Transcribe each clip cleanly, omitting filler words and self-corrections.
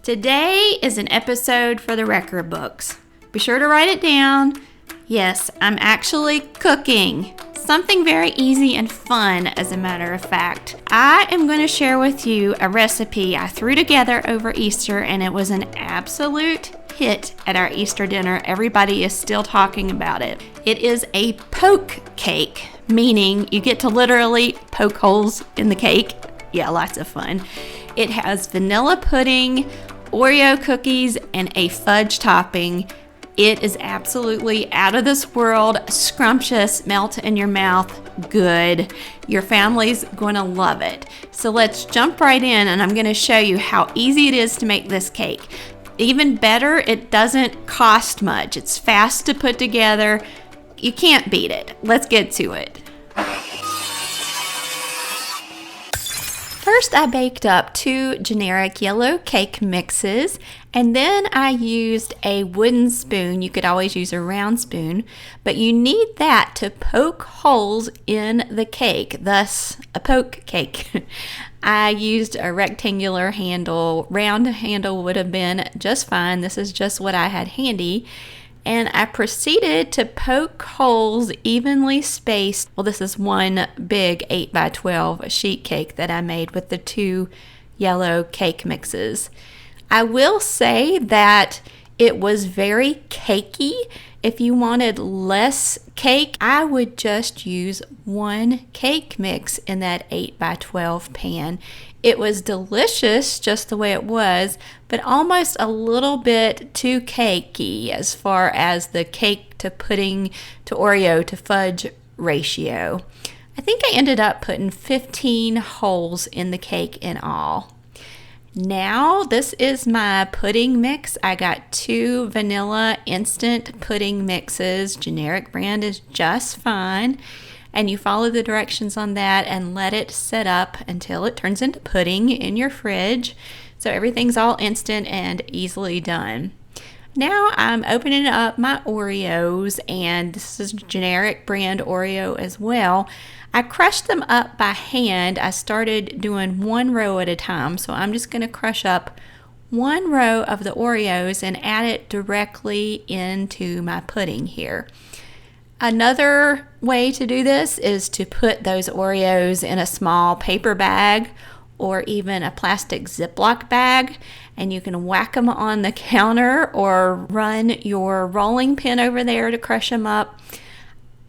Today is an episode for the record books. Be sure to write it down. Yes, I'm actually cooking. Something very easy and fun, as a matter of fact. I am going to share with you a recipe I threw together over Easter, and it was an absolute hit at our Easter dinner. Everybody is still talking about it. It is a poke cake, meaning you get to literally poke holes in the cake. Yeah, lots of fun. It has vanilla pudding, Oreo cookies, and a fudge topping. It is absolutely out of this world, scrumptious, melt in your mouth, good. Your family's going to love it. So let's jump right in, and I'm going to show you how easy it is to make this cake. Even better, it doesn't cost much. It's fast to put together. You can't beat it. Let's get to it. First, I baked up 2 generic yellow cake mixes, and then I used a wooden spoon. You could always use a round spoon, but you need that to poke holes in the cake, thus a poke cake. I used a rectangular handle. Round handle would have been just fine. This is just what I had handy. And I proceeded to poke holes evenly spaced. Well, this is one big 8x12 sheet cake that I made with the 2 yellow cake mixes. I will say that it was very cakey. If you wanted less cake, I would just use 1 cake mix in that 8x12 pan. It was delicious just the way it was, but almost a little bit too cakey as far as the cake to pudding to Oreo to fudge ratio. I think I ended up putting 15 holes in the cake in all. Now, this is my pudding mix. I got 2 vanilla instant pudding mixes. Generic brand is just fine. And you follow the directions on that and let it set up until it turns into pudding in your fridge. So everything's all instant and easily done. Now I'm opening up my Oreos, and this is generic brand Oreo as well. I crushed them up by hand. I started doing 1 row at a time, so I'm just going to crush up 1 row of the Oreos and add it directly into my pudding here. Another way to do this is to put those Oreos in a small paper bag or even a plastic Ziploc bag, and you can whack them on the counter or run your rolling pin over there to crush them up.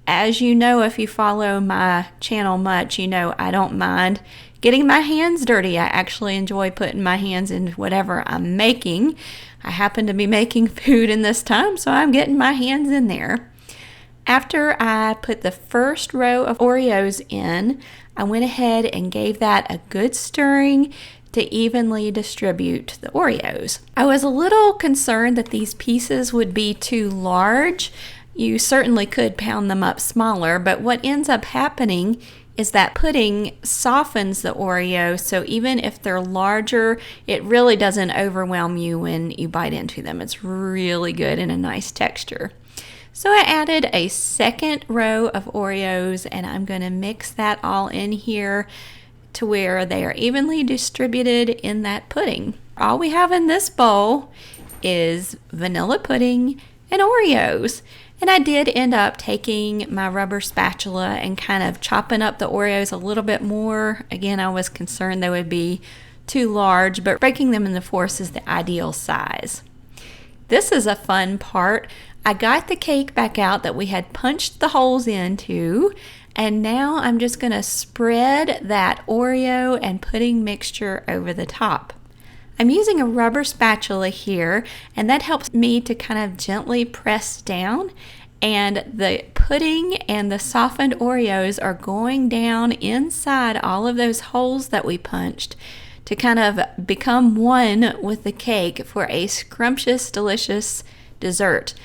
As you know, if you follow my channel much, you know I don't mind getting my hands dirty. I actually enjoy putting my hands in whatever I'm making. I happen to be making food in this time, so I'm getting my hands in there. After I put the first row of Oreos in, I went ahead and gave that a good stirring to evenly distribute the Oreos. I was a little concerned that these pieces would be too large. You certainly could pound them up smaller, but what ends up happening is that pudding softens the Oreo, so even if they're larger, it really doesn't overwhelm you when you bite into them. It's really good and a nice texture. So I added a second row of Oreos, and I'm going to mix that all in here to where they are evenly distributed in that pudding. All we have in this bowl is vanilla pudding and Oreos. And I did end up taking my rubber spatula and kind of chopping up the Oreos a little bit more. Again, I was concerned they would be too large, but breaking them into 4s is the ideal size. This is a fun part. I got the cake back out that we had punched the holes into, and now I'm just going to spread that Oreo and pudding mixture over the top. I'm using a rubber spatula here, and that helps me to kind of gently press down, and the pudding and the softened Oreos are going down inside all of those holes that we punched to kind of become one with the cake for a scrumptious, delicious dessert.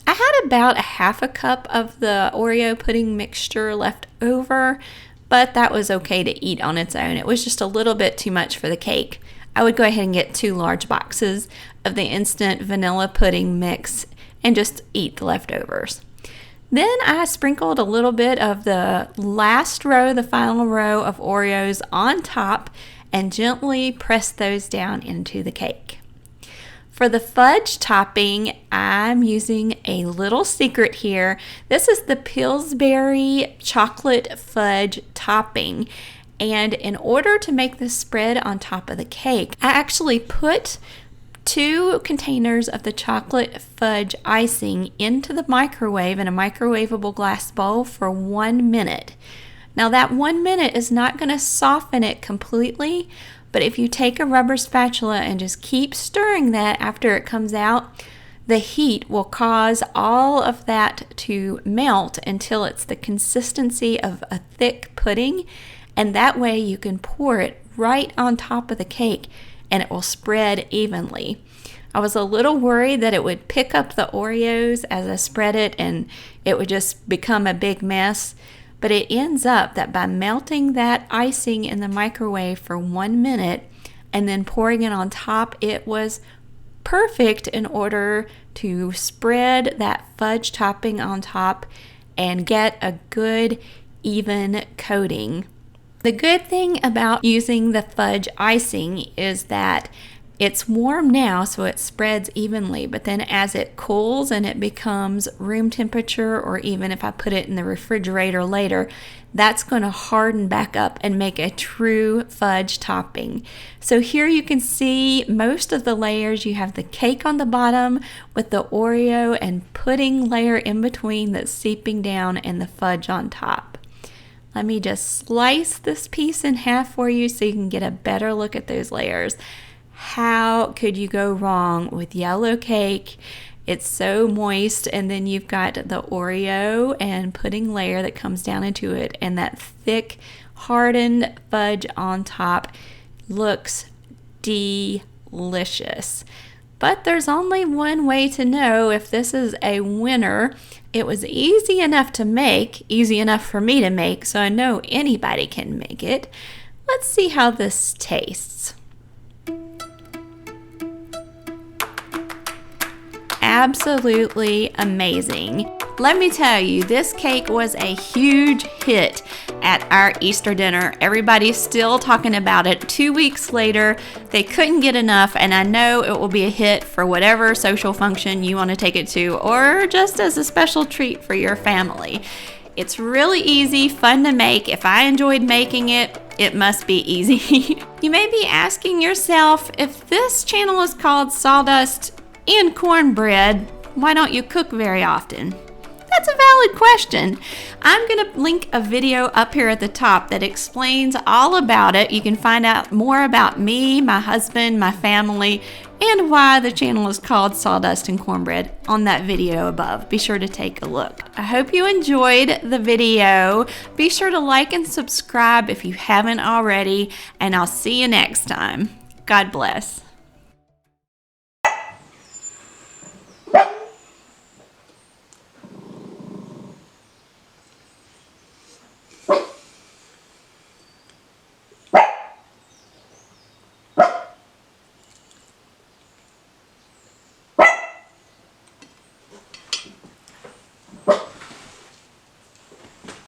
I had about a 1/2 cup of the Oreo pudding mixture left over, but that was okay to eat on its own. It was just a little bit too much for the cake. I would go ahead and get 2 large boxes of the instant vanilla pudding mix and just eat the leftovers. Then I sprinkled a little bit of the last row, the final row of Oreos on top, and gently pressed those down into the cake. For the fudge topping, I'm using a little secret here. This is the Pillsbury chocolate fudge topping. And in order to make this spread on top of the cake, I actually put 2 containers of the chocolate fudge icing into the microwave in a microwavable glass bowl for 1 minute. Now that 1 minute is not going to soften it completely, but if you take a rubber spatula and just keep stirring that after it comes out, the heat will cause all of that to melt until it's the consistency of a thick pudding, and that way you can pour it right on top of the cake and it will spread evenly. I was a little worried that it would pick up the Oreos as I spread it and it would just become a big mess. But it ends up that by melting that icing in the microwave for 1 minute and then pouring it on top, it was perfect in order to spread that fudge topping on top and get a good even coating. The good thing about using the fudge icing is that it's warm now, so it spreads evenly, but then as it cools and it becomes room temperature, or even if I put it in the refrigerator later, that's going to harden back up and make a true fudge topping. So here you can see most of the layers. You have the cake on the bottom with the Oreo and pudding layer in between that's seeping down and the fudge on top. Let me just slice this piece in half for you so you can get a better look at those layers. How could you go wrong with yellow cake? It's so moist, and then you've got the Oreo and pudding layer that comes down into it, and that thick hardened fudge on top looks delicious. But there's only one way to know if this is a winner. It was easy enough to make, easy enough for me to make, so I know anybody can make it. Let's see how this tastes. Absolutely amazing. Let me tell you, this cake was a huge hit at our Easter dinner. Everybody's still talking about it 2 weeks later. They couldn't get enough, and I know it will be a hit for whatever social function you want to take it to, or just as a special treat for your family. It's really easy, fun to make. If I enjoyed making it, it must be easy. You may be asking yourself, if this channel is called Sawdust and Cornbread, why don't you cook very often? That's a valid question. I'm going to link a video up here at the top that explains all about it. You can find out more about me, my husband, my family, and why the channel is called Sawdust and Cornbread on that video above. Be sure to take a look. I hope you enjoyed the video. Be sure to like and subscribe if you haven't already, and I'll see you next time. God bless.